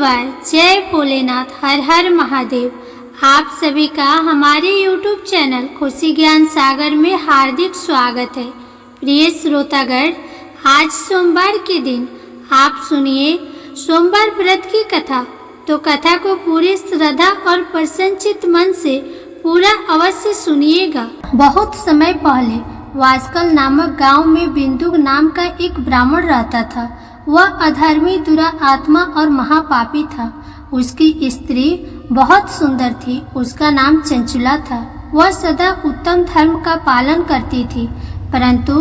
शिवाय। जय भोलेनाथ। हर हर महादेव। आप सभी का हमारे YouTube चैनल खुशी ज्ञान सागर में हार्दिक स्वागत है। प्रिय श्रोतागण, आज सोमवार के दिन आप सुनिए सोमवार व्रत की कथा। तो कथा को पूरी श्रद्धा और प्रसन्नचित्त मन से पूरा अवश्य सुनिएगा। बहुत समय पहले वास्कल नामक गांव में बिंदु नाम का एक ब्राह्मण रहता था। वह अधर्मी, दुरात्मा और महापापी था। उसकी स्त्री बहुत सुंदर थी। उसका नाम चंचुला था। वह सदा उत्तम धर्म का पालन करती थी, परंतु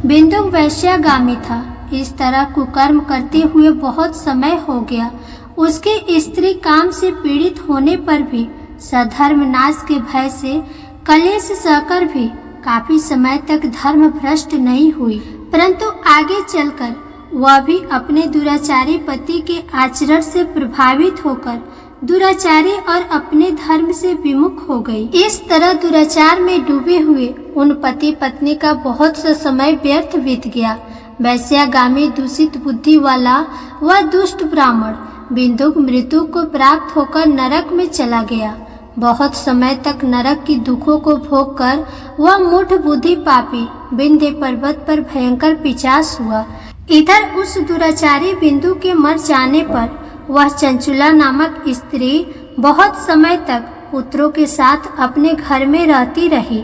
बिंदु वैश्यागामी था। इस तरह कुकर्म करते हुए बहुत समय हो गया। उसकी स्त्री काम से पीड़ित होने पर भी सधर्म नाश के भय से कलेश सहकर भी काफी समय तक धर्म भ्रष्ट नहीं हुई, परंतु आगे चलकर वह भी अपने दुराचारी पति के आचरण से प्रभावित होकर दुराचारी और अपने धर्म से विमुख हो गई। इस तरह दुराचार में डूबे हुए उन पति पत्नी का बहुत सा समय व्यर्थ बीत गया। वैश्यागामी, दूषित बुद्धि वाला वह दुष्ट ब्राह्मण बिंदु मृत्यु को प्राप्त होकर नरक में चला गया। बहुत समय तक नरक की दुखों को भोग कर वह मूढ़ बुद्धि पापी विंध्य पर्वत पर भयंकर पिशाच हुआ। इधर उस दुराचारी बिंदु के मर जाने पर वह चंचुला नामक स्त्री बहुत समय तक पुत्रों के साथ अपने घर में रहती रही।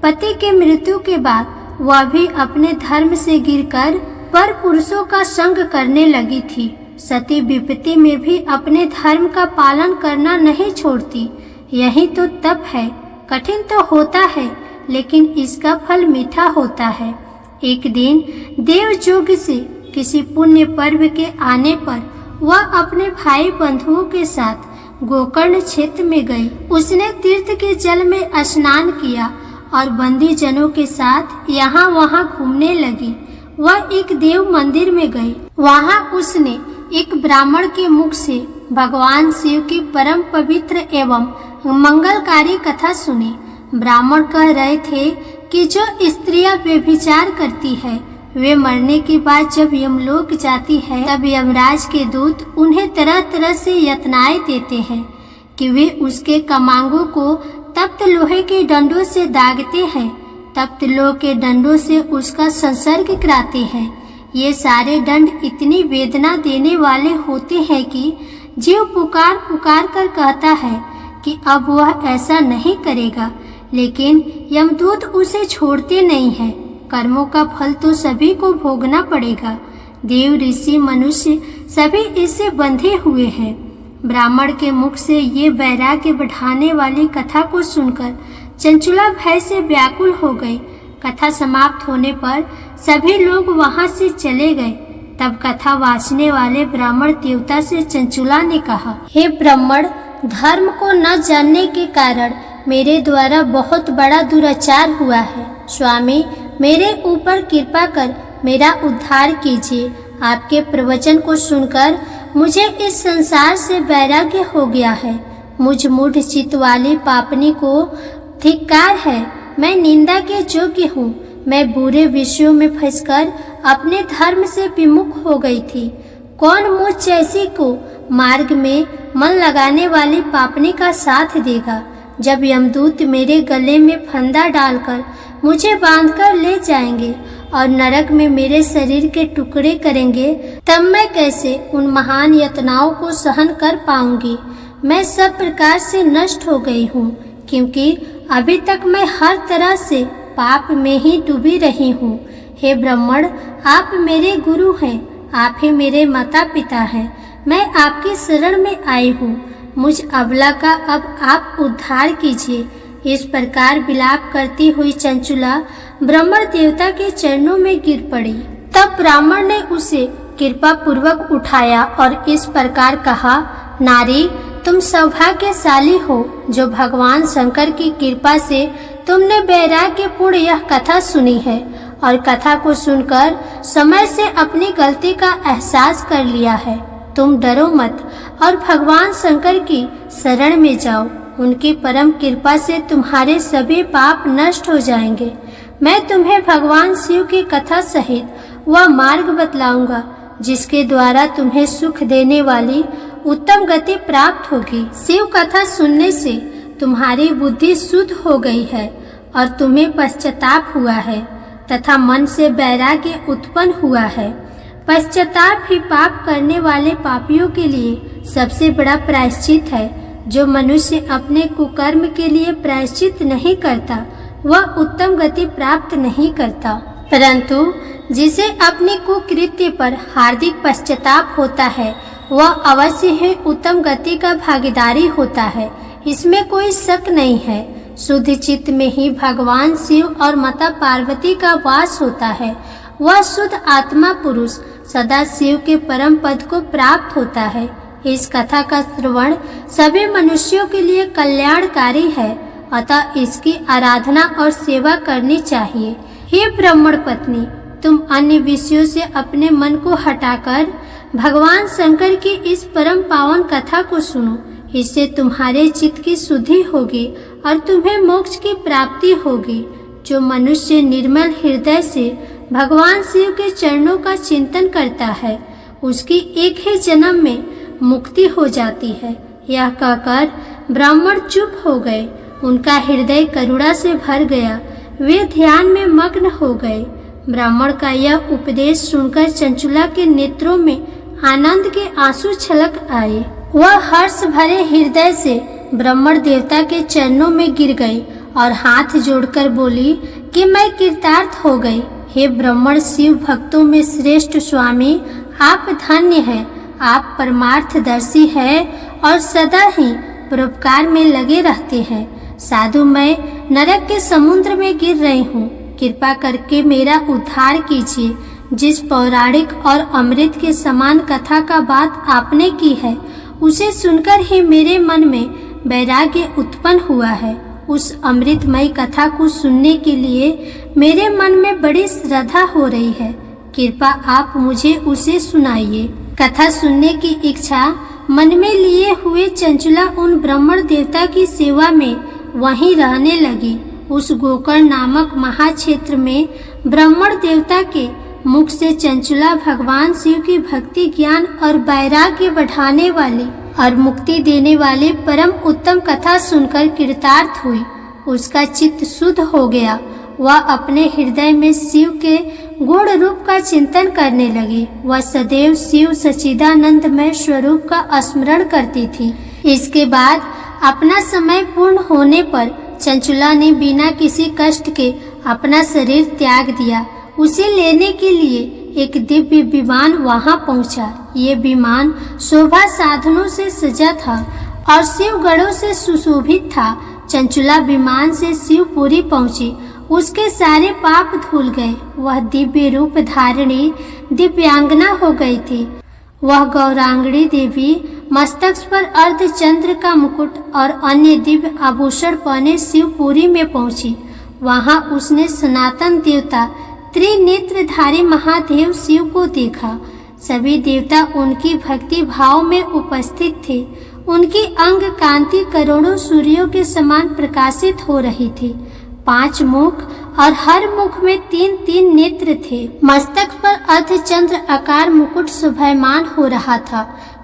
पति के मृत्यु के बाद वह भी अपने धर्म से गिरकर पर पुरुषों का संग करने लगी थी। सती विपत्ति में भी अपने धर्म का पालन करना नहीं छोड़ती। यही तो तप है। कठिन तो होता है, लेकिन इसका फल मीठा होता है। एक दिन देवयोग से किसी पुण्य पर्व के आने पर वह अपने भाई बंधुओं के साथ गोकर्ण क्षेत्र में गई। उसने तीर्थ के जल में स्नान किया और बंदी जनों के साथ यहाँ वहाँ घूमने लगी। वह एक देव मंदिर में गई। वहाँ उसने एक ब्राह्मण के मुख से भगवान शिव की परम पवित्र एवं मंगलकारी कथा सुनी। ब्राह्मण कह रहे थे कि जो स्त्रियां व्यभिचार करती है वे मरने के बाद जब यमलोक जाती है तब यमराज के दूत उन्हें तरह तरह से यातनाएं देते हैं कि वे उसके कमांगों को तप्त लोहे के डंडों से दागते हैं। तप्त लोहे के डंडों से उसका संसर्ग कराते हैं। ये सारे दंड इतनी वेदना देने वाले होते हैं कि जीव पुकार पुकार कर कहता है कि अब वह ऐसा नहीं करेगा, लेकिन यमदूत उसे छोड़ते नहीं है। कर्मों का फल तो सभी को भोगना पड़ेगा। देव, ऋषि, मनुष्य सभी इससे बंधे हुए हैं। ब्राह्मण के मुख से ये वैराग्य बढ़ाने वाली कथा को सुनकर चंचुला भय से व्याकुल हो गई। कथा समाप्त होने पर सभी लोग वहां से चले गए। तब कथा वाचने वाले ब्राह्मण देवता से चंचुला ने कहा, हे ब्राह्मण, धर्म को न जानने के कारण मेरे द्वारा बहुत बड़ा दुराचार हुआ है। स्वामी, मेरे ऊपर कृपा कर मेरा उद्धार कीजिए। आपके प्रवचन को सुनकर मुझे इस संसार से वैराग्य हो गया है। मुझ मूढ़ चित्त वाली पापनी को धिक्कार है। मैं निंदा के योग्य हूँ। मैं बुरे विषयों में फंसकर अपने धर्म से विमुख हो गई थी। कौन मुझ जैसी को मार्ग में मन लगाने वाली पापनी का साथ देगा? जब यमदूत मेरे गले में फंदा डालकर मुझे बांधकर ले जाएंगे और नरक में मेरे शरीर के टुकड़े करेंगे, तब मैं कैसे उन महान यातनाओं को सहन कर पाऊंगी? मैं सब प्रकार से नष्ट हो गई हूँ, क्योंकि अभी तक मैं हर तरह से पाप में ही डूबी रही हूँ। हे ब्राह्मण, आप मेरे गुरु हैं। आप ही मेरे माता पिता हैं। मैं आपकी शरण में आई हूँ। मुझ अबला का अब आप उद्धार कीजिए। इस प्रकार विलाप करती हुई चंचुला ब्राह्मण देवता के चरणों में गिर पड़ी। तब ब्राह्मण ने उसे कृपा पूर्वक उठाया और इस प्रकार कहा, नारी, तुम सौभाग्यशाली हो जो भगवान शंकर की कृपा से तुमने वैराग्यपूर्ण यह कथा सुनी है और कथा को सुनकर समय से अपनी गलती का एहसास कर लिया है। तुम डरो मत और भगवान शंकर की शरण में जाओ। उनकी परम कृपा से तुम्हारे सभी पाप नष्ट हो जाएंगे। मैं तुम्हें भगवान शिव की कथा सहित वह मार्ग बतलाऊंगा जिसके द्वारा तुम्हें सुख देने वाली उत्तम गति प्राप्त होगी। शिव कथा सुनने से तुम्हारी बुद्धि शुद्ध हो गई है और तुम्हें पश्चाताप हुआ है तथा मन से वैराग्य उत्पन्न हुआ है। पश्चाताप ही पाप करने वाले पापियों के लिए सबसे बड़ा प्रायश्चित है। जो मनुष्य अपने कुकर्म के लिए प्रायश्चित नहीं करता वह उत्तम गति प्राप्त नहीं करता, परंतु जिसे अपने कुकृत्य पर हार्दिक पश्चाताप होता है वह अवश्य ही उत्तम गति का भागीदारी होता है। इसमें कोई शक नहीं है। शुद्ध चित्त में ही भगवान शिव और माता पार्वती का वास होता है। वह शुद्ध आत्मा पुरुष सदा शिव के परम पद को प्राप्त होता है। इस कथा का श्रवण सभी मनुष्यों के लिए कल्याणकारी है, अतः इसकी आराधना और सेवा करनी चाहिए। हे ब्राह्मण पत्नी, तुम अन्य विषयों से अपने मन को हटाकर भगवान शंकर की इस परम पावन कथा को सुनो। इससे तुम्हारे चित्त की शुद्धि होगी और तुम्हें मोक्ष की प्राप्ति होगी। जो मनुष्य निर्मल हृदय से भगवान शिव के चरणों का चिंतन करता है उसकी एक ही जन्म में मुक्ति हो जाती है। यह कहकर ब्राह्मण चुप हो गए। उनका हृदय करुणा से भर गया। वे ध्यान में मग्न हो गए। ब्राह्मण का यह उपदेश सुनकर चंचुला के नेत्रों में आनंद के आंसू छलक आए। वह हर्ष भरे हृदय से ब्राह्मण देवता के चरणों में गिर गई और हाथ जोड़कर बोली कि मैं कृतार्थ हो गई। हे ब्राह्मण शिव भक्तों में श्रेष्ठ स्वामी, आप धन्य हैं। आप परमार्थदर्शी हैं और सदा ही परोपकार में लगे रहते हैं। साधु, मैं नरक के समुद्र में गिर रही हूँ। कृपा करके मेरा उद्धार कीजिए। जिस पौराणिक और अमृत के समान कथा का बात आपने की है उसे सुनकर ही मेरे मन में वैराग्य उत्पन्न हुआ है। उस अमृतमय कथा को सुनने के लिए मेरे मन में बड़ी श्रद्धा हो रही है। कृपा आप मुझे उसे सुनाइए। कथा सुनने की इच्छा मन में लिए हुए चंचुला उन ब्राह्मण देवता की सेवा में वहीं रहने लगी। उस गोकर्ण नामक महाक्षेत्र में ब्राह्मण देवता के मुख से चंचुला भगवान शिव की भक्ति, ज्ञान और वैराग्य बढ़ाने वाली और मुक्ति देने वाली परम उत्तम कथा सुनकर कृतार्थ हुई। उसका चित्त शुद्ध हो गया। वह अपने हृदय में शिव के गुण रूप का चिंतन करने लगी। वह सदैव शिव सच्चिदानंदमय स्वरूप का स्मरण करती थी। इसके बाद अपना समय पूर्ण होने पर चंचुला ने बिना किसी कष्ट के अपना शरीर त्याग दिया। उसे लेने के लिए एक दिव्य विमान वहां पहुंचा। ये विमान शोभा साधनों से सजा था और शिव गणों से सुशोभित था। चंचुला विमान से शिवपुरी पहुंची। उसके सारे पाप धुल गए। वह दिव्य रूप धारिणी दिव्यांगना हो गई थी। वह गौरांगणी देवी मस्तक पर अर्धचंद्र का मुकुट और अन्य दिव्य आभूषण पहने शिवपुरी में पहुंची। वहां उसने सनातन देवता त्रिनेत्रधारी महादेव शिव को देखा। सभी देवता उनकी भक्ति भाव में उपस्थित थे। उनकी अंग कांति करोड़ों सूर्यों के समान प्रकाशित हो रही थी। 5 मुख और हर मुख में 3-3 नेत्र थे। मस्तक पर अर्धचंद्र आकार मुकुट शोभायमान हो रहा था।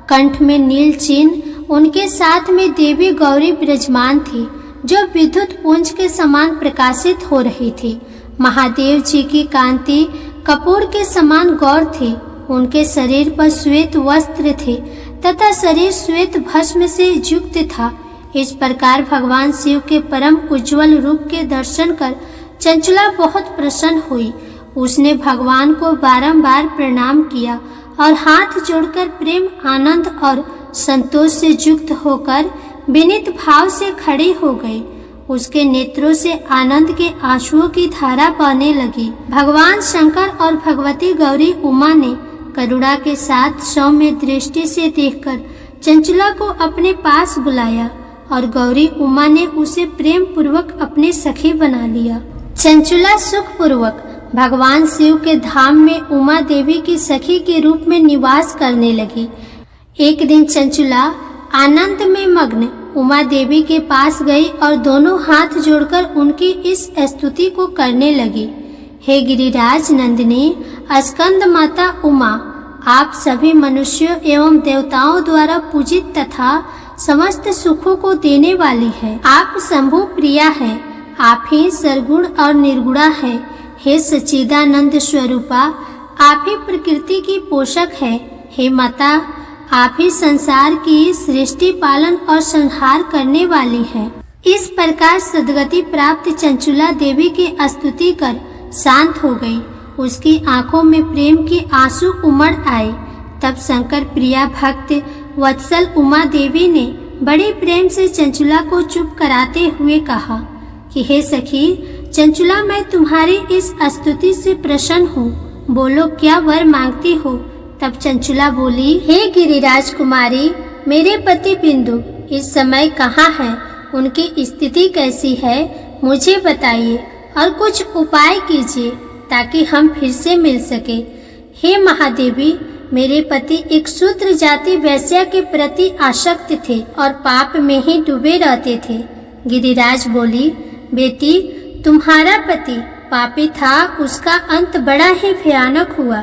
कंठ में नील चिन्ह। उनके साथ में देवी गौरी विराजमान थी जो विद्युत पुंज के समान प्रकाशित हो रही थी। महादेव जी की कांति कपूर के समान गौर थी। उनके शरीर पर श्वेत वस्त्र थे तथा शरीर श्वेत भस्म से युक्त था। इस प्रकार भगवान शिव के परम उज्जवल रूप के दर्शन कर चंचुला बहुत प्रसन्न हुई। उसने भगवान को बारंबार प्रणाम किया और हाथ जोड़कर प्रेम, आनंद और संतोष से युक्त होकर विनीत भाव से खड़ी हो गई। उसके नेत्रों से आनंद के आंसुओं की धारा बहने लगी। भगवान शंकर और भगवती गौरी उमा ने करुणा के साथ सौम्य दृष्टि से देखकर चंचुला को अपने पास बुलाया और गौरी उमा ने उसे प्रेम पूर्वक अपने सखी बना लिया। चंचुला सुख पूर्वक भगवान शिव के धाम में उमा देवी की सखी के रूप में निवास करने लगी। एक दिन चंचुला आनंद में मग्न उमा देवी के पास गई और दोनों हाथ जोड़कर उनकी इस स्तुति को करने लगी। हे गिरिराज नंदिनी स्कंद माता उमा, आप सभी मनुष्यों एवं देवताओं द्वारा पूजित तथा समस्त सुखों को देने वाली है। आप शंभु प्रिया है, आप ही सरगुण और निर्गुणा है। हे सच्चिदानंद स्वरूपा, आप ही प्रकृति की पोषक है। हे माता, आप ही संसार की सृष्टि पालन और संहार करने वाली है। इस प्रकार सद्गति प्राप्त चंचुला देवी की स्तुति कर शांत हो गई। उसकी आंखों में प्रेम के आंसू उमड़ आए। तब शंकर प्रिया भक्त वत्सल उमा देवी ने बड़े प्रेम से चंचुला को चुप कराते हुए कहा कि हे सखी चंचुला, मैं तुम्हारी इस स्तुति से प्रसन्न हूँ। बोलो क्या वर मांगती हो। तब चंचुला बोली, हे गिरिराज कुमारी, मेरे पति बिंदु इस समय कहाँ है, उनकी स्थिति कैसी है, मुझे बताइए और कुछ उपाय कीजिए ताकि हम फिर से मिल सके। हे महादेवी, मेरे पति एक शूद्र जाति वैश्या के प्रति आसक्त थे और पाप में ही डूबे रहते थे। गिरिराज बोली, बेटी, तुम्हारा पति पापी था, उसका अंत बड़ा ही भयानक हुआ।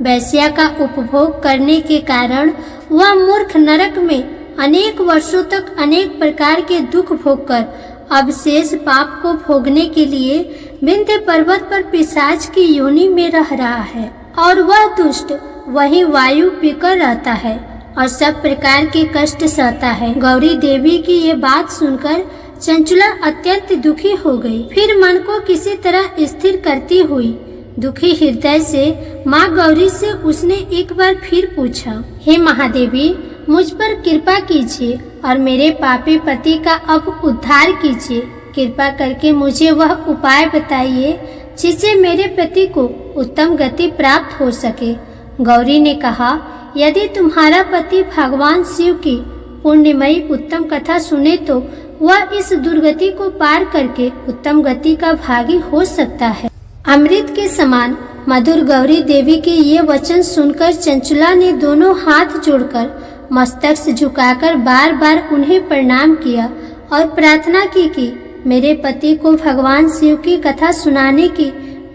वैश्या का उपभोग करने के कारण वह मूर्ख नरक में अनेक वर्षों तक अनेक प्रकार के दुख भोगकर अब शेष पाप को भोगने के लिए विंध्य पर्वत पर पिशाच की योनि में रह रहा है और वह दुष्ट वही वायु पीकर रहता है और सब प्रकार के कष्ट सहता है। गौरी देवी की ये बात सुनकर चंचुला अत्यंत दुखी हो गई। फिर मन को किसी तरह स्थिर करती हुई दुखी हृदय से माँ गौरी से उसने एक बार फिर पूछा, हे महादेवी, मुझ पर कृपा कीजिए और मेरे पापी पति का अब उद्धार कीजिए। कृपा करके मुझे वह उपाय बताइए जिससे मेरे पति को उत्तम गति प्राप्त हो सके। गौरी ने कहा, यदि तुम्हारा पति भगवान शिव की पुण्यमयी उत्तम कथा सुने तो वह इस दुर्गति को पार करके उत्तम गति का भागी हो सकता है। अमृत के समान मधुर गौरी देवी के ये वचन सुनकर चंचुला ने दोनों हाथ जोड़कर मस्तक से झुकाकर बार बार उन्हें प्रणाम किया और प्रार्थना की कि मेरे पति को भगवान शिव की कथा सुनाने की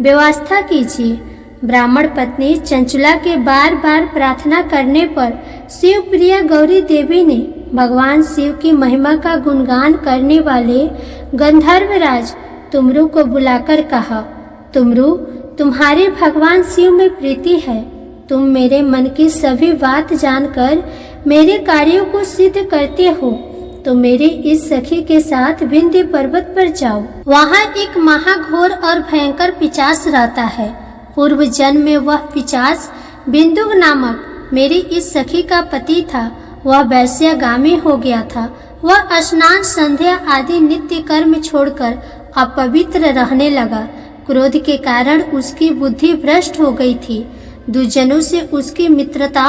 व्यवस्था कीजिए। ब्राह्मण पत्नी चंचुला के बार बार प्रार्थना करने पर शिव प्रिया गौरी देवी ने भगवान शिव की महिमा का गुणगान करने वाले गंधर्वराज तुमरु को बुलाकर कहा, तुमरु, तुम्हारे भगवान शिव में प्रीति है। तुम मेरे मन की सभी बात जानकर मेरे कार्यों को सिद्ध करते हो तो मेरी इस सखी के साथ विंध्य पर्वत पर जाओ। वहाँ एक महाघोर और भयंकर पिशाच रहता है। पूर्व जन्म में वह पिशाच बिंदु नामक मेरी इस सखी का पति था। वह वैश्यागामी हो गया था। वह स्नान संध्या आदि नित्य कर्म छोड़कर अपवित्र रहने लगा। क्रोध के कारण उसकी बुद्धि भ्रष्ट हो गई थी। दुर्जनों से उसकी मित्रता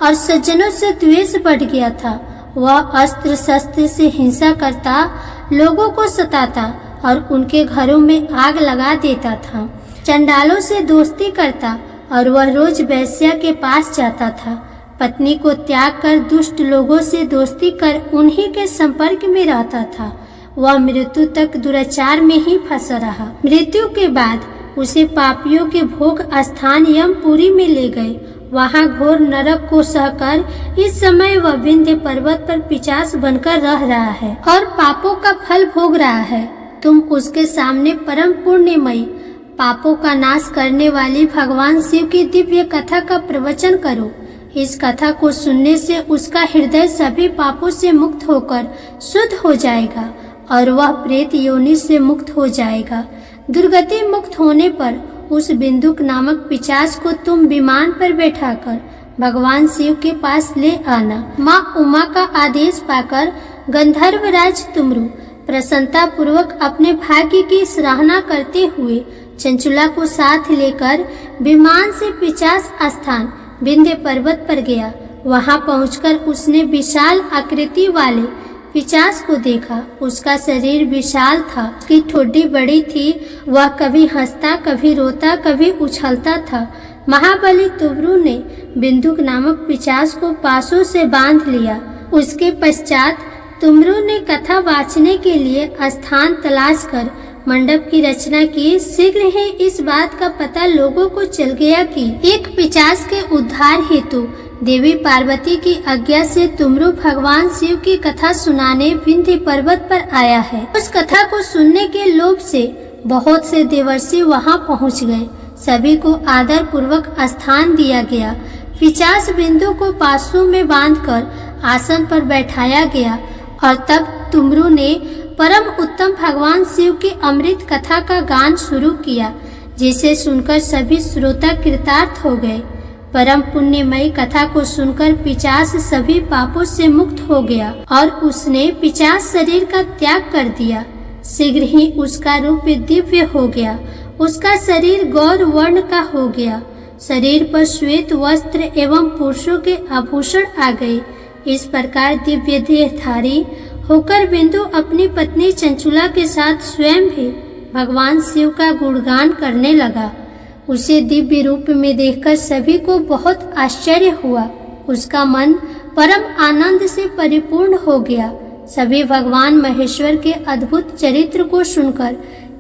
और सज्जनों से द्वेष बढ़ गया था। वह अस्त्र शस्त्र से हिंसा करता, लोगों को सताता और उनके घरों में आग लगा देता था। चंडालों से दोस्ती करता और वह रोज वैश्या के पास जाता था। पत्नी को त्याग कर दुष्ट लोगों से दोस्ती कर उन्हीं के संपर्क में रहता था। वह मृत्यु तक दुराचार में ही फंसा रहा। मृत्यु के बाद उसे पापियों के भोग स्थान यमपुरी में ले गए। वहाँ घोर नरक को सहकर इस समय वह विंध्य पर्वत पर पिशाच बनकर रह रहा है और पापों का फल भोग रहा है। तुम उसके सामने परम पुण्यमयी पापों का नाश करने वाली भगवान शिव की दिव्य कथा का प्रवचन करो। इस कथा को सुनने से उसका हृदय सभी पापों से मुक्त होकर शुद्ध हो जाएगा और वह प्रेत योनि से मुक्त हो जाएगा। दुर्गति मुक्त होने पर उस बिंदुक नामक पिशाच को तुम विमान पर बैठाकर भगवान शिव के पास ले आना। माँ उमा का आदेश पाकर गंधर्वराज तुमरु प्रसन्नता पूर्वक अपने भाग्य की सराहना करते हुए चंचुला को साथ लेकर विमान से पिशाच स्थान विंध्य पर्वत पर गया। वहां पहुंचकर उसने विशाल आकृति वाले पिशाच को देखा। उसका शरीर विशाल था, उसकी ठोडी बड़ी थी। वह कभी हंसता, कभी रोता, कभी उछलता था। महाबली तुमरु ने बिंदुक नामक पिशाच को पासों से बांध लिया। उसके पश्चात तुमरु ने कथा वाचने के लिए स्थान तलाश कर मंडप की रचना की। शीघ्र ही इस बात का पता लोगों को चल गया कि एक पिशाच के उद्धार हेतु देवी पार्वती की आज्ञा से तुमरू भगवान शिव की कथा सुनाने विंध्य पर्वत पर आया है। उस कथा को सुनने के लोभ से बहुत से देवर्षि वहां पहुंच गए। सभी को आदर पूर्वक स्थान दिया गया। पिशाच बिंदु को पासों में बांधकर आसन पर बैठाया गया और तब तुमरू ने परम उत्तम भगवान शिव की अमृत कथा का गान शुरू किया, जिसे सुनकर सभी श्रोता कृतार्थ हो गए। परम पुण्यमयी कथा को सुनकर पिशाच सभी पापों से मुक्त हो गया और उसने पिशाच शरीर का त्याग कर दिया। शीघ्र ही उसका रूप दिव्य हो गया। उसका शरीर गौर वर्ण का हो गया। शरीर पर श्वेत वस्त्र एवं पुरुषों के आभूषण आ गए। इस प्रकार दिव्य देहधारी होकर बिंदु अपनी पत्नी चंचुला के साथ स्वयं भी भगवान शिव का गुणगान करने लगा। उसे दिव्य रूप में देखकर सभी को बहुत आश्चर्य हुआ। उसका मन परम आनंद से परिपूर्ण हो गया। सभी भगवान महेश्वर के अद्भुत चरित्र को सुनकर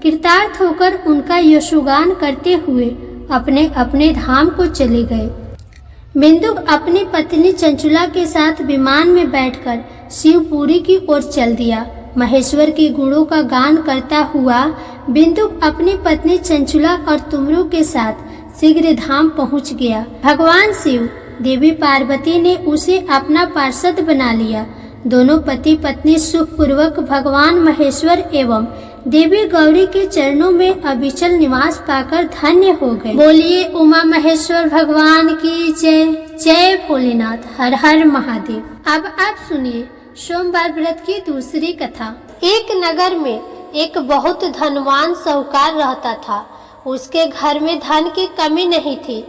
कृतार्थ होकर उनका यशोगान करते हुए अपने अपने धाम को चले गए। बिंदु अपनी पत्नी चंचुला के साथ विमान में बैठकर शिवपुरी की ओर चल दिया। महेश्वर के गुणों का गान करता हुआ बिंदु अपनी पत्नी चंचुला और तुमरू के साथ शीघ्र धाम पहुंच गया। भगवान शिव देवी पार्वती ने उसे अपना पार्षद बना लिया। दोनों पति पत्नी सुखपूर्वक भगवान महेश्वर एवं देवी गौरी के चरणों में अविचल निवास पाकर धन्य हो गए। बोलिए उमा महेश्वर भगवान की जय। जय भोलेनाथ। हर हर महादेव। अब आप सुनिए सोमवार व्रत की दूसरी कथा। एक नगर में एक बहुत धनवान साहूकार रहता था। उसके घर में धन की कमी नहीं थी,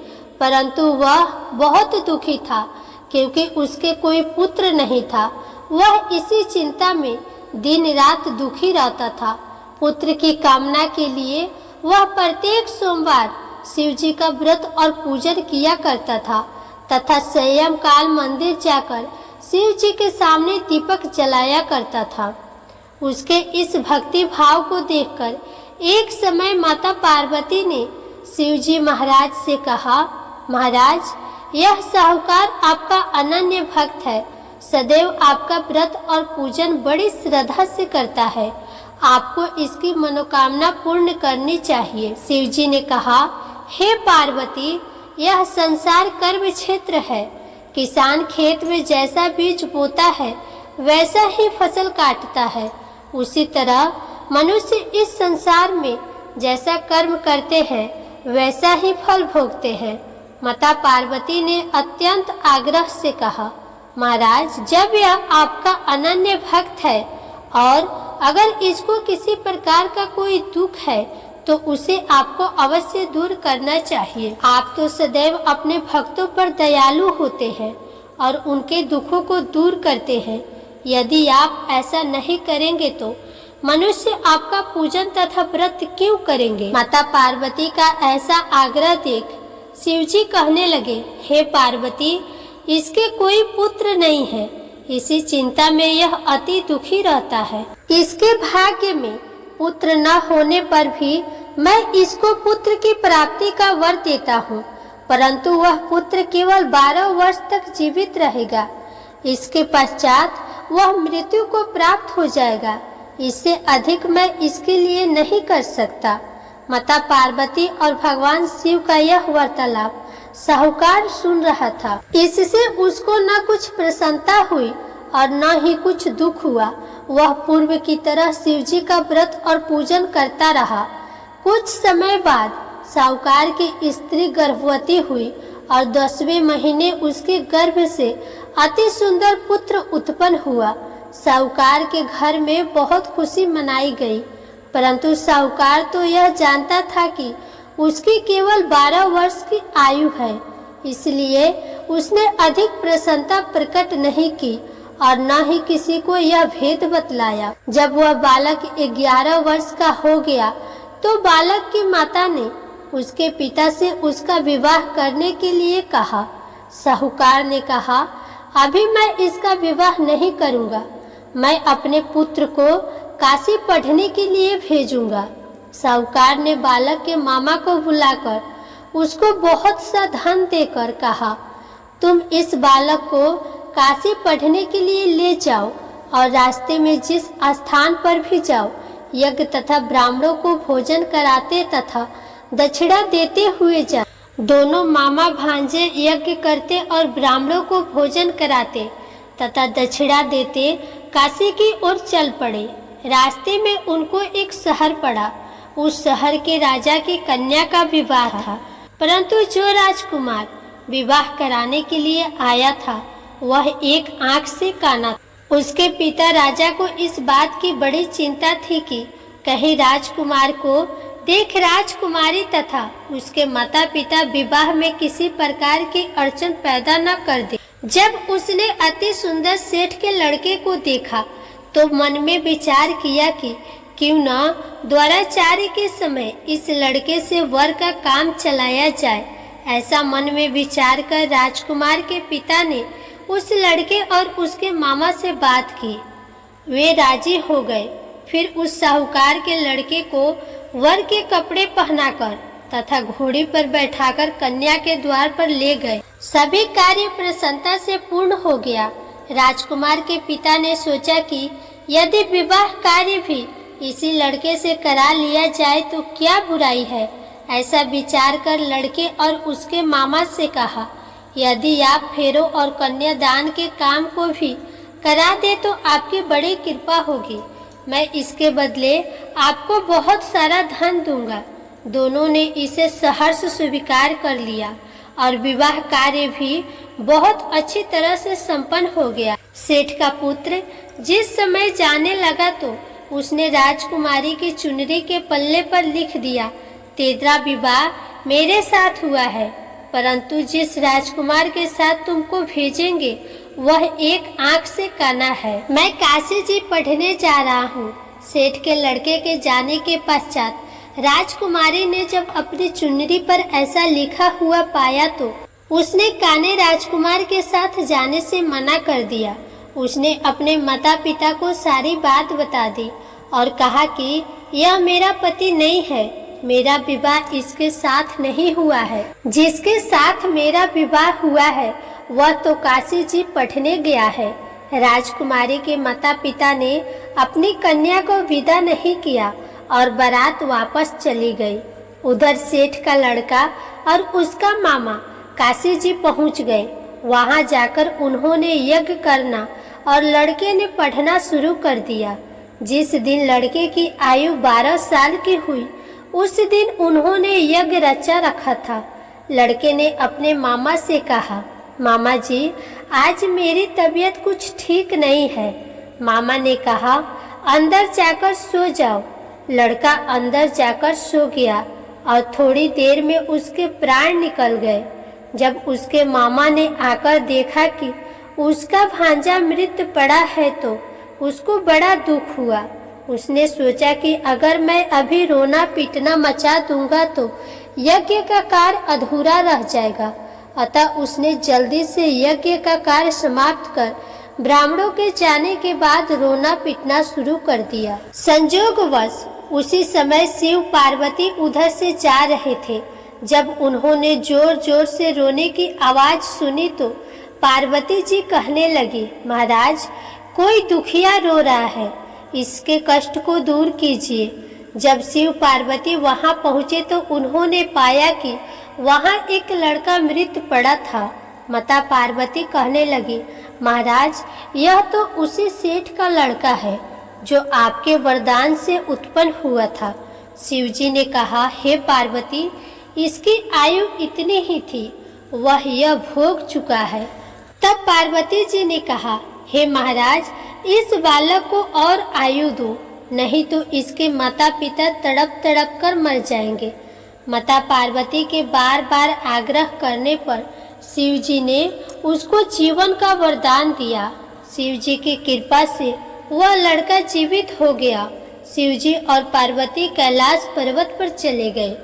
परंतु वह बहुत दुखी था क्योंकि उसके कोई पुत्र नहीं था। वह इसी चिंता में दिन रात दुखी रहता था। पुत्र की कामना के लिए वह प्रत्येक सोमवार शिव जी का व्रत और पूजन किया करता था तथा संयम काल मंदिर जाकर शिव जी के सामने दीपक जलाया करता था। उसके इस भक्ति भाव को देखकर एक समय माता पार्वती ने शिव जी महाराज से कहा, महाराज, यह साहूकार आपका अनन्य भक्त है, सदैव आपका व्रत और पूजन बड़ी श्रद्धा से करता है, आपको इसकी मनोकामना पूर्ण करनी चाहिए। शिव जी ने कहा, हे पार्वती, यह संसार कर्म क्षेत्र है। किसान खेत में जैसा बीज बोता है वैसा ही फसल काटता है। उसी तरह मनुष्य इस संसार में जैसा कर्म करते हैं वैसा ही फल भोगते हैं। माता पार्वती ने अत्यंत आग्रह से कहा, महाराज, जब यह आपका अनन्य भक्त है और अगर इसको किसी प्रकार का कोई दुख है तो उसे आपको अवश्य दूर करना चाहिए। आप तो सदैव अपने भक्तों पर दयालु होते हैं और उनके दुखों को दूर करते हैं। यदि आप ऐसा नहीं करेंगे तो मनुष्य आपका पूजन तथा व्रत क्यों करेंगे। माता पार्वती का ऐसा आग्रह देख शिवजी कहने लगे, हे पार्वती, इसके कोई पुत्र नहीं है, इसी चिंता में यह अति दुखी रहता है। इसके भाग्य में पुत्र न होने पर भी मैं इसको पुत्र की प्राप्ति का वर देता हूँ, परंतु वह पुत्र केवल 12 वर्ष तक जीवित रहेगा। इसके पश्चात वह मृत्यु को प्राप्त हो जाएगा। इससे अधिक मैं इसके लिए नहीं कर सकता। माता पार्वती और भगवान शिव का यह वार्तालाप साहूकार सुन रहा था। इससे उसको न कुछ प्रसन्नता हुई और न ही कुछ दुख हुआ। वह पूर्व की तरह शिव जी का व्रत और पूजन करता रहा। कुछ समय बाद साहूकार की स्त्री गर्भवती हुई और 10वें महीने उसके गर्भ से अति सुंदर पुत्र उत्पन्न हुआ। साहूकार के घर में बहुत खुशी मनाई गई, परंतु साहूकार तो यह जानता था कि उसकी केवल 12 वर्ष की आयु है, इसलिए उसने अधिक प्रसन्नता प्रकट नहीं की और न ही किसी को यह भेद बतलाया। जब वह बालक 11 वर्ष का हो गया तो बालक की माता ने उसके पिता से उसका विवाह करने के लिए कहा। साहूकार ने कहा, अभी मैं इसका विवाह नहीं करूंगा, मैं अपने पुत्र को काशी पढ़ने के लिए भेजूंगा। साहूकार ने बालक के मामा को बुलाकर उसको बहुत सा धन देकर कहा, तुम इस बालक को काशी पढ़ने के लिए ले जाओ और रास्ते में जिस स्थान पर भी जाओ यज्ञ तथा ब्राह्मणों को भोजन कराते तथा दक्षिणा देते हुए जा। दोनों मामा भांजे यज्ञ करते और ब्राह्मणों को भोजन कराते तथा दक्षिणा देते काशी की ओर चल पड़े। रास्ते में उनको एक शहर पड़ा। उस शहर के राजा की कन्या का विवाह था, परंतु जो राजकुमार विवाह कराने के लिए आया था वह एक आंख से काना था। उसके पिता राजा को इस बात की बड़ी चिंता थी कि कहीं राजकुमार को देख राजकुमारी तथा उसके माता पिता विवाह में किसी प्रकार की अड़चन पैदा न कर दे। जब उसने अति सुंदर सेठ के लड़के को देखा तो मन में विचार किया कि क्यों न द्वाराचार्य के समय इस लड़के से वर का काम चलाया जाए। ऐसा मन में विचार कर राजकुमार के पिता ने उस लड़के और उसके मामा से बात की। वे राजी हो गए। फिर उस साहूकार के लड़के को वर के कपड़े पहनाकर तथा घोड़ी पर बैठाकर कन्या के द्वार पर ले गए। सभी कार्य प्रसन्नता से पूर्ण हो गया। राजकुमार के पिता ने सोचा कि यदि विवाह कार्य भी इसी लड़के से करा लिया जाए तो क्या बुराई है। ऐसा विचार कर लड़के और उसके मामा से कहा, यदि आप फेरों और कन्यादान के काम को भी करा दे तो आपकी बड़ी कृपा होगी। मैं इसके बदले आपको बहुत सारा धन दूंगा। दोनों ने इसे सहर्ष स्वीकार कर लिया और विवाह कार्य भी बहुत अच्छी तरह से संपन्न हो गया। सेठ का पुत्र जिस समय जाने लगा तो उसने राजकुमारी की चुनरी के पल्ले पर लिख दिया, तेरा विवाह मेरे साथ हुआ है, परंतु जिस राजकुमार के साथ तुमको भेजेंगे वह एक आंख से काना है। मैं काशी जी पढ़ने जा रहा हूँ। सेठ के लड़के के जाने के पश्चात राजकुमारी ने जब अपनी चुनरी पर ऐसा लिखा हुआ पाया तो उसने काने राजकुमार के साथ जाने से मना कर दिया। उसने अपने माता पिता को सारी बात बता दी और कहा कि यह मेरा पति नहीं है, मेरा विवाह इसके साथ नहीं हुआ है। जिसके साथ मेरा विवाह हुआ है वह तो काशी जी पढ़ने गया है। राजकुमारी के माता पिता ने अपनी कन्या को विदा नहीं किया और बारात वापस चली गई। उधर सेठ का लड़का और उसका मामा काशी जी पहुंच गए। वहां जाकर उन्होंने यज्ञ करना और लड़के ने पढ़ना शुरू कर दिया। जिस दिन लड़के की आयु 12 साल की हुई उस दिन उन्होंने यज्ञ रचा रखा था। लड़के ने अपने मामा से कहा, मामा जी आज मेरी तबीयत कुछ ठीक नहीं है। मामा ने कहा, अंदर जाकर सो जाओ। लड़का अंदर जाकर सो गया और थोड़ी देर में उसके प्राण निकल गए। जब उसके मामा ने आकर देखा कि उसका भांजा मृत पड़ा है तो उसको बड़ा दुख हुआ। उसने सोचा कि अगर मैं अभी रोना पीटना मचा दूंगा तो यज्ञ का कार्य अधूरा रह जाएगा। अतः उसने जल्दी से यज्ञ का कार्य समाप्त कर ब्राह्मणों के जाने के बाद रोना पीटना शुरू कर दिया। संयोगवश उसी समय शिव पार्वती उधर से जा रहे थे। जब उन्होंने जोर जोर से रोने की आवाज सुनी तो पार्वती जी कहने लगी, महाराज कोई दुखिया रो रहा है, इसके कष्ट को दूर कीजिए। जब शिव पार्वती वहां पहुंचे तो उन्होंने पाया कि वहां एक लड़का मृत पड़ा था। माता पार्वती कहने लगी, महाराज यह तो उसी सेठ का लड़का है जो आपके वरदान से उत्पन्न हुआ था। शिवजी ने कहा, हे पार्वती इसकी आयु इतनी ही थी, वह यह भोग चुका है। तब पार्वती जी ने कहा, हे महाराज इस बालक को और आयु दो, नहीं तो इसके माता पिता तड़प तड़प कर मर जाएंगे। माता पार्वती के बार बार आग्रह करने पर शिव जी ने उसको जीवन का वरदान दिया। शिव जी की कृपा से वह लड़का जीवित हो गया। शिव जी और पार्वती कैलाश पर्वत पर चले गए।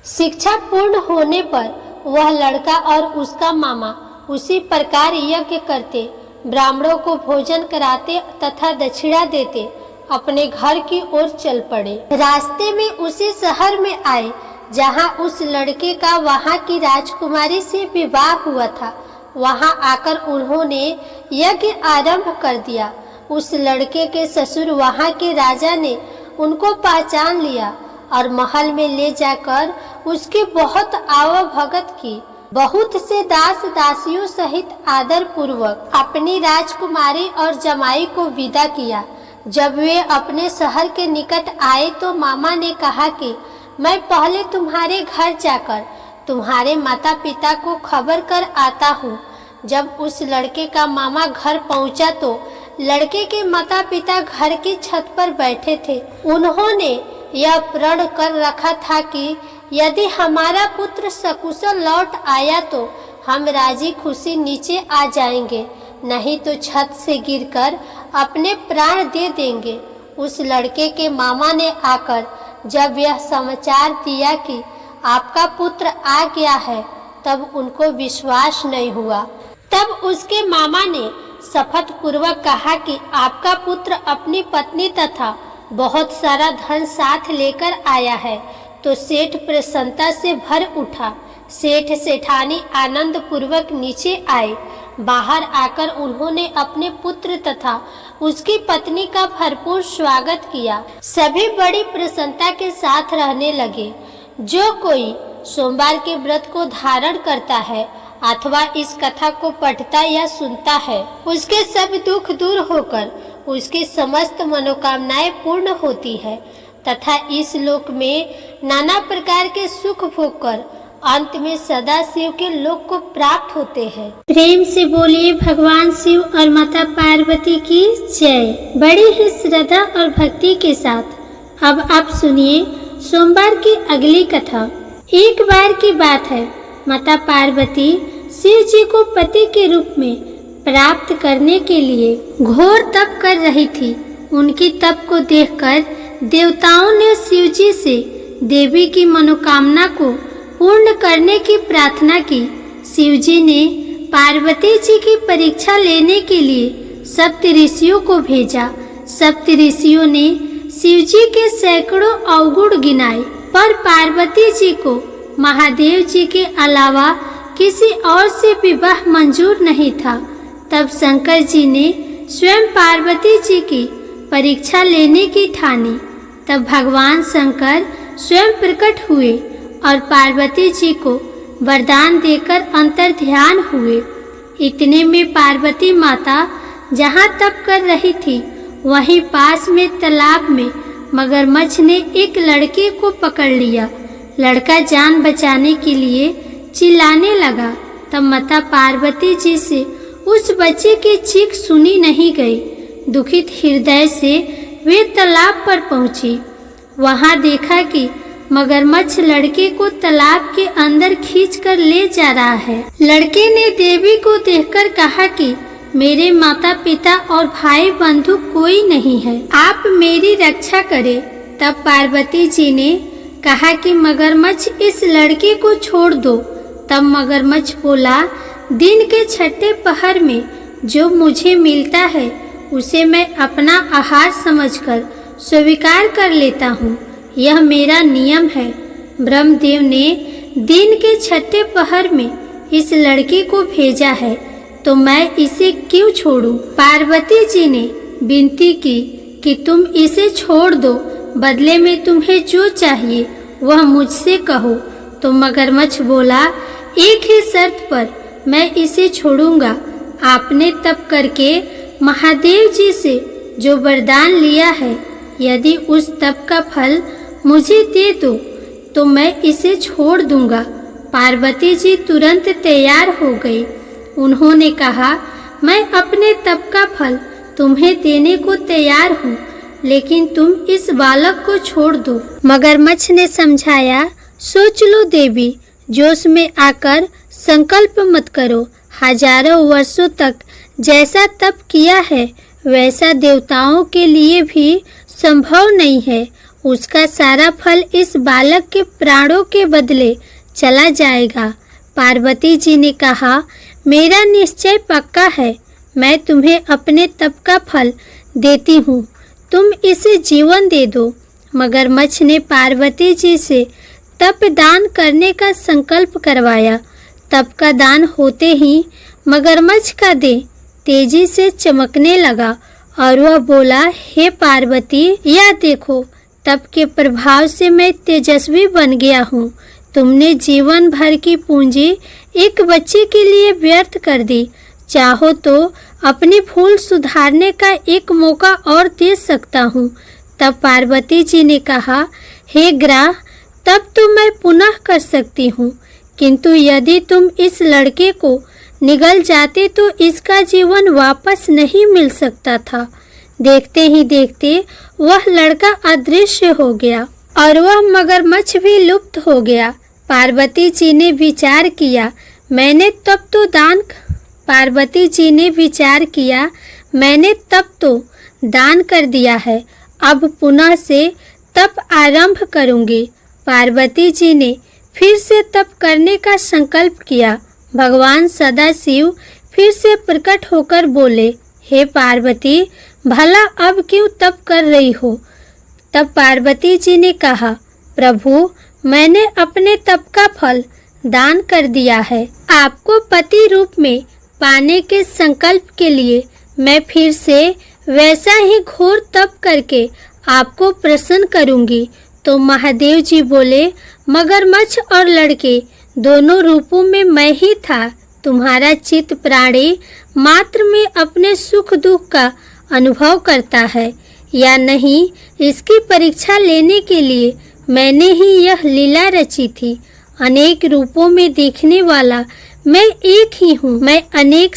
शिक्षा पूर्ण होने पर वह लड़का और उसका मामा उसी प्रकार यज्ञ करते, ब्राह्मणों को भोजन कराते तथा दक्षिणा देते अपने घर की ओर चल पड़े। रास्ते में उसी शहर में आए जहां उस लड़के का वहां की राजकुमारी से विवाह हुआ था। वहां आकर उन्होंने यज्ञ आरंभ कर दिया। उस लड़के के ससुर वहां के राजा ने उनको पहचान लिया और महल में ले जाकर उसकी बहुत आवभगत की। बहुत से दास दासियों सहित आदर पूर्वक अपनी राजकुमारी और जमाई को विदा किया। जब वे अपने शहर के निकट आए तो मामा ने कहा कि मैं पहले तुम्हारे घर जाकर तुम्हारे माता पिता को खबर कर आता हूँ। जब उस लड़के का मामा घर पहुँचा तो लड़के के माता पिता घर की छत पर बैठे थे। उन्होंने यह प्रण कर रखा था कि यदि हमारा पुत्र सकुशल लौट आया तो हम राजी खुशी नीचे आ जाएंगे, नहीं तो छत से गिरकर अपने प्राण दे देंगे। उस लड़के के मामा ने आकर जब यह समाचार दिया कि आपका पुत्र आ गया है, तब उनको विश्वास नहीं हुआ। तब उसके मामा ने शपथ पूर्वक कहा कि आपका पुत्र अपनी पत्नी तथा बहुत सारा धन साथ लेकर आया है। तो सेठ प्रसन्नता से भर उठा। सेठ सेठानी आनंद पूर्वक नीचे आए। बाहर आकर उन्होंने अपने पुत्र तथा उसकी पत्नी का भरपूर स्वागत किया। सभी बड़ी प्रसन्नता के साथ रहने लगे। जो कोई सोमवार के व्रत को धारण करता है अथवा इस कथा को पढ़ता या सुनता है, उसके सब दुख दूर होकर उसकी समस्त मनोकामनाएं पूर्ण होती है तथा इस लोक में नाना प्रकार के सुख भोग कर अंत में सदा शिव के लोक को प्राप्त होते हैं। प्रेम से बोलिए भगवान शिव और माता पार्वती की जय। बड़ी ही श्रद्धा और भक्ति के साथ अब आप सुनिए सोमवार की अगली कथा। एक बार की बात है, माता पार्वती शिव जी को पति के रूप में प्राप्त करने के लिए घोर तप कर रही थी। उनकी तप को देखकर देवताओं ने शिव जी से देवी की मनोकामना को पूर्ण करने की प्रार्थना की। शिव जी ने पार्वती जी की परीक्षा लेने के लिए सप्त ऋषियों को भेजा। सप्त ऋषियों ने शिव जी के सैकड़ों अवगुण गिनाए, पर पार्वती जी को महादेव जी के अलावा किसी और से विवाह मंजूर नहीं था। तब शंकर जी ने स्वयं पार्वती जी की परीक्षा लेने की ठानी। तब भगवान शंकर स्वयं प्रकट हुए और पार्वती जी को वरदान देकर अंतर्ध्यान हुए। इतने में पार्वती माता जहाँ तप कर रही थी, वहीं पास में तालाब में मगरमच्छ ने एक लड़के को पकड़ लिया। लड़का जान बचाने के लिए चिल्लाने लगा। तब माता पार्वती जी से उस बच्चे की चीख सुनी नहीं गई। दुखित हृदय से वे तालाब पर पहुंची। वहां देखा कि मगरमच्छ लड़के को तालाब के अंदर खींचकर ले जा रहा है। लड़के ने देवी को देखकर कहा कि मेरे माता पिता और भाई बंधु कोई नहीं है, आप मेरी रक्षा करें। तब पार्वती जी ने कहा कि मगरमच्छ इस लड़के को छोड़ दो। तब मगरमच्छ बोला, दिन के छठे पहर में जो मुझे मिलता है उसे मैं अपना आहार समझकर स्वीकार कर लेता हूँ, यह मेरा नियम है। ब्रह्मदेव ने दिन के छठे पहर में इस लड़के को भेजा है, तो मैं इसे क्यों छोड़ूं? पार्वती जी ने विनती की कि तुम इसे छोड़ दो, बदले में तुम्हें जो चाहिए वह मुझसे कहो। तो मगरमच्छ बोला, एक ही शर्त पर मैं इसे छोड़ूंगा। आपने तप करके महादेव जी से जो वरदान लिया है, यदि उस तप का फल मुझे दे दो तो मैं इसे छोड़ दूंगा। पार्वती जी तुरंत तैयार हो गई। उन्होंने कहा, मैं अपने तप का फल तुम्हें देने को तैयार हूँ, लेकिन तुम इस बालक को छोड़ दो। मगरमच्छ ने समझाया, सोच लो देवी, जोश में आकर संकल्प मत करो। हजारों वर्षों तक जैसा तप किया है वैसा देवताओं के लिए भी संभव नहीं है। उसका सारा फल इस बालक के प्राणों के बदले चला जाएगा। पार्वती जी ने कहा, मेरा निश्चय पक्का है, मैं तुम्हें अपने तप का फल देती हूँ। तुम इसे जीवन दे दो। मगरमच्छ ने पार्वती जी से तप दान करने का संकल्प करवाया। तप का दान होते ही मगरमच्छ का देह तेजी से चमकने लगा और वह बोला, हे पार्वती, यह देखो, तप के प्रभाव से मैं तेजस्वी बन गया हूँ। तुमने जीवन भर की पूंजी एक बच्चे के लिए व्यर्थ कर दी। चाहो तो अपनी भूल सुधारने का एक मौका और दे सकता हूँ। तब पार्वती जी ने कहा, हे ग्रह, तब तो मैं पुनः कर सकती हूँ, किंतु यदि तुम इस लड़के को निगल जाते तो इसका जीवन वापस नहीं मिल सकता था। देखते ही देखते वह लड़का अदृश्य हो गया और वह मगरमच्छ भी लुप्त हो गया। पार्वती जी ने विचार किया, मैंने तब तो दान कर दिया है, अब पुनः से तप आरंभ करूंगी। पार्वती जी ने फिर से तप करने का संकल्प किया। भगवान सदाशिव फिर से प्रकट होकर बोले, हे पार्वती, भला अब क्यों तप कर रही हो? तब पार्वती जी ने कहा, प्रभु, मैंने अपने तप का फल दान कर दिया है। आपको पति रूप में पाने के संकल्प के लिए मैं फिर से वैसा ही घोर तप करके आपको प्रसन्न करूंगी। तो महादेव जी बोले, मगरमच्छ और लड़के दोनों रूपों में मैं ही था। तुम्हारा चित्त प्राणी मात्र में अपने सुख दुख का अनुभव करता है या नहीं, इसकी परीक्षा लेने के लिए मैंने ही यह लीला रची थी। अनेक रूपों में देखने वाला मैं एक ही हूँ। मैं अनेक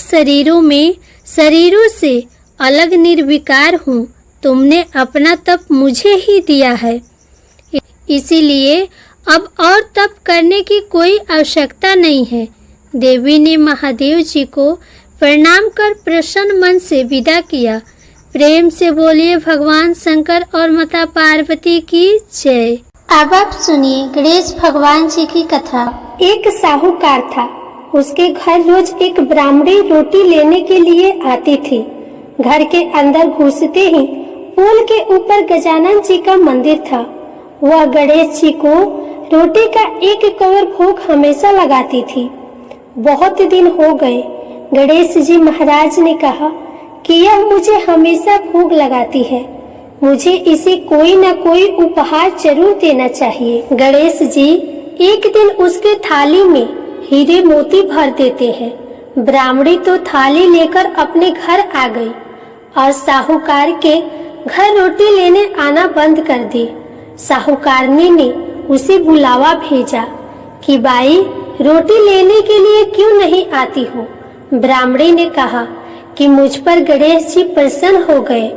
शरीरों से अलग निर्विकार हूँ। तुमने अपना तप मुझे ही दिया है, इसीलिए अब और तप करने की कोई आवश्यकता नहीं है। देवी ने महादेव जी को प्रणाम कर प्रसन्न मन से विदा किया। प्रेम से बोलिए भगवान शंकर और माता पार्वती की जय। अब आप सुनिए गणेश भगवान जी की कथा। एक साहूकार था। उसके घर रोज एक ब्राह्मणी रोटी लेने के लिए आती थी। घर के अंदर घुसते ही पुल के ऊपर गजानन जी का मंदिर था। वह गणेश जी को रोटी का एक कवर भोग हमेशा लगाती थी। बहुत दिन हो गए। गणेश जी महाराज ने कहा कि यह मुझे हमेशा भोग लगाती है, मुझे इसे कोई न कोई उपहार जरूर देना चाहिए। गणेश जी एक दिन उसके थाली में हीरे मोती भर देते हैं। ब्राह्मणी तो थाली लेकर अपने घर आ गई और साहूकार के घर रोटी लेने आना बंद कर दी। साहूकारनी ने उसे बुलावा भेजा कि बाई, रोटी लेने के लिए क्यों नहीं आती हो? ब्राह्मणी ने कहा कि मुझ पर गणेश जी प्रसन्न हो गए,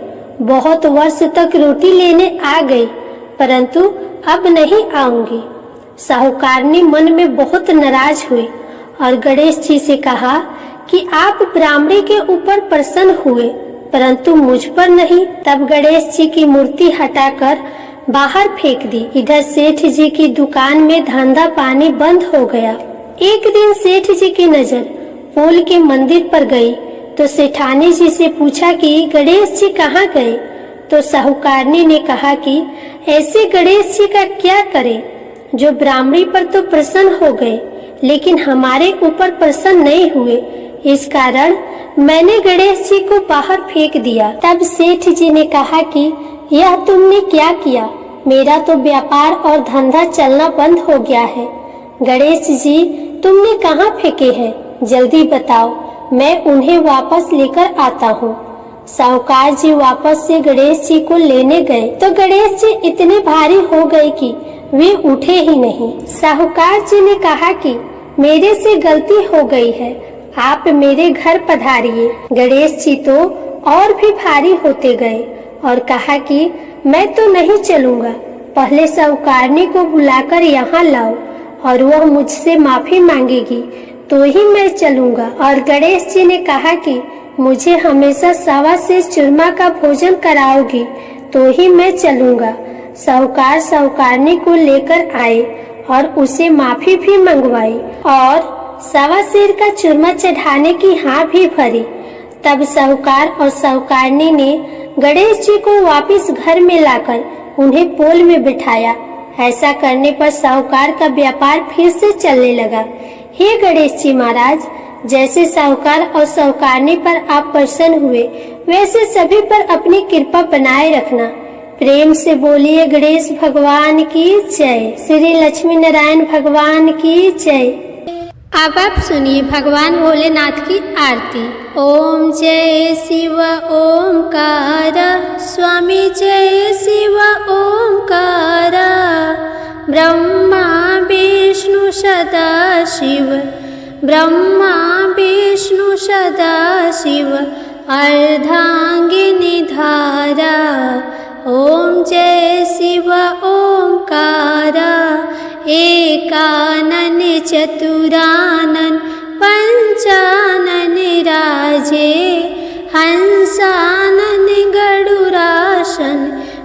बहुत वर्ष तक रोटी लेने आ गई, परंतु अब नहीं आऊंगी। साहूकारनी मन में बहुत नाराज हुई और गणेश जी से कहा कि आप ब्राह्मणी के ऊपर प्रसन्न हुए, परंतु मुझ पर नहीं। तब गणेश जी की मूर्ति हटाकर बाहर फेंक दी। इधर सेठ जी की दुकान में धंधा पानी बंद हो गया। एक दिन सेठ जी की नजर पुल के मंदिर पर गई तो सेठानी जी से पूछा कि गणेश जी कहाँ गए? तो साहूकारनी ने कहा कि ऐसे गणेश जी का क्या करें जो ब्राह्मणी पर तो प्रसन्न हो गए लेकिन हमारे ऊपर प्रसन्न नहीं हुए, इस कारण मैंने गणेश जी को बाहर फेंक दिया। तब सेठ जी ने कहा कि यह तुमने क्या किया? मेरा तो व्यापार और धंधा चलना बंद हो गया है। गणेश जी तुमने कहाँ फेंके हैं? जल्दी बताओ, मैं उन्हें वापस लेकर आता हूँ। साहूकार जी वापस से गणेश जी को लेने गए तो गणेश जी इतने भारी हो गए कि वे उठे ही नहीं। साहूकार जी ने कहा कि मेरे से गलती हो गई है, आप मेरे घर पधारिए। गणेश जी तो और भी भारी होते गए और कहा कि मैं तो नहीं चलूंगा, पहले साहूकारनी को बुलाकर यहाँ लाओ और वह मुझसे माफी मांगेगी तो ही मैं चलूंगा। और गणेश जी ने कहा कि मुझे हमेशा सवा से चूरमा का भोजन कराओगी तो ही मैं चलूंगा। साहूकार साहूकारनी को लेकर आए और उसे माफी भी मंगवाई और सवा सेर का चूरमा चढ़ाने की हाँ भी भरी। तब साहूकार और साहूकारनी ने गणेश जी को वापस घर में लाकर उन्हें पोल में बिठाया। ऐसा करने पर साहूकार का व्यापार फिर से चलने लगा। हे गणेश जी महाराज, जैसे साहूकार और साहूकारनी पर आप प्रसन्न हुए, वैसे सभी पर अपनी कृपा बनाए रखना। प्रेम से बोलिए गणेश भगवान की जय। श्री लक्ष्मी नारायण भगवान की जय। अब आप सुनिए भगवान भोलेनाथ की आरती। ओम जय शिव ओमकार, स्वामी जय शिव ओमकार। ब्रह्मा विष्णु सदा शिव, ब्रह्मा विष्णु सदा शिव, अर्धांगिनी धारा। ओम जय शिव ओमकार, एकानन चतुरानन पंचानन राजे, हंसानन गरुरासन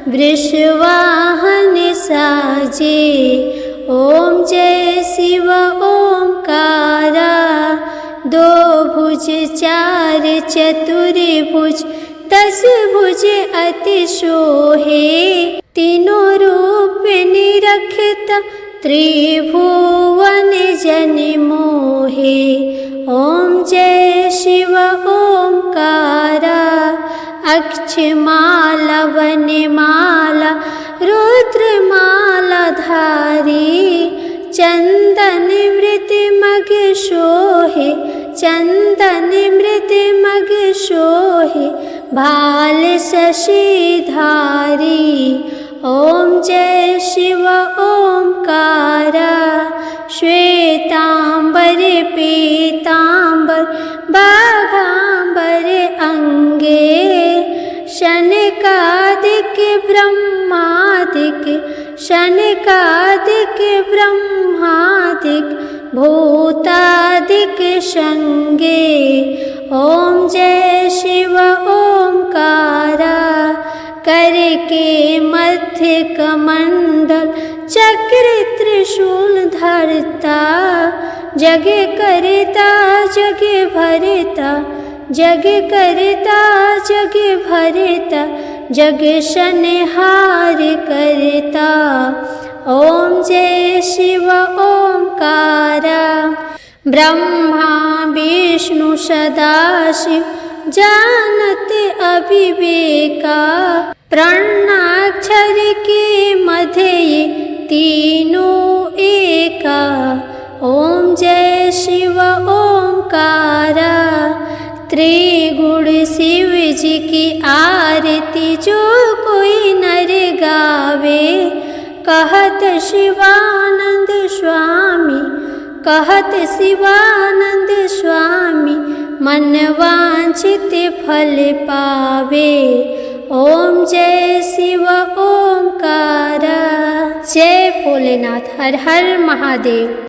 वृषवाहन साजे। ओम जय शिव ओमकार, दो भुज चार चतुर्भुज, दस भुज अति शोहे, तीनों रूप निरखित त्रिभुवन जन मोहे। ओम जय शिव ओमकार, अक्षमाला वनमाला रुद्रमाला धारी, चंदन मृत मग शोहे, चंदन मृत मग शोहे, भाल शशि धारी। ओम जय शिव ओमकार, श्वेतांबर पीतांबर बाघांबर अंगे, शनकादिक ब्रह्मादिक, शनकादिक ब्रह्मादिक, भूतादिक संगे। ओम जय शिव ओमकार, करके मध्य कमंडल चक्र त्रिशूल धरता, जग करता जग भरता, जग करता जग भरता, जग संहार करता। ओम जय शिव ओमकार, ब्रह्मा विष्णु सदाशिव, जानत अविवेका, प्रणाक्षर के मध्य तीनों एका। ओम जय शिव ओमकार, त्रिगुण शिव जी की आरती जो कोई नर गावे, कहत शिवानंद स्वामी, कहत शिवानंद स्वामी, मन वांछित फल पावे। ओम जय शिव ओमकार। जय भोलेनाथ। हर हर महादेव।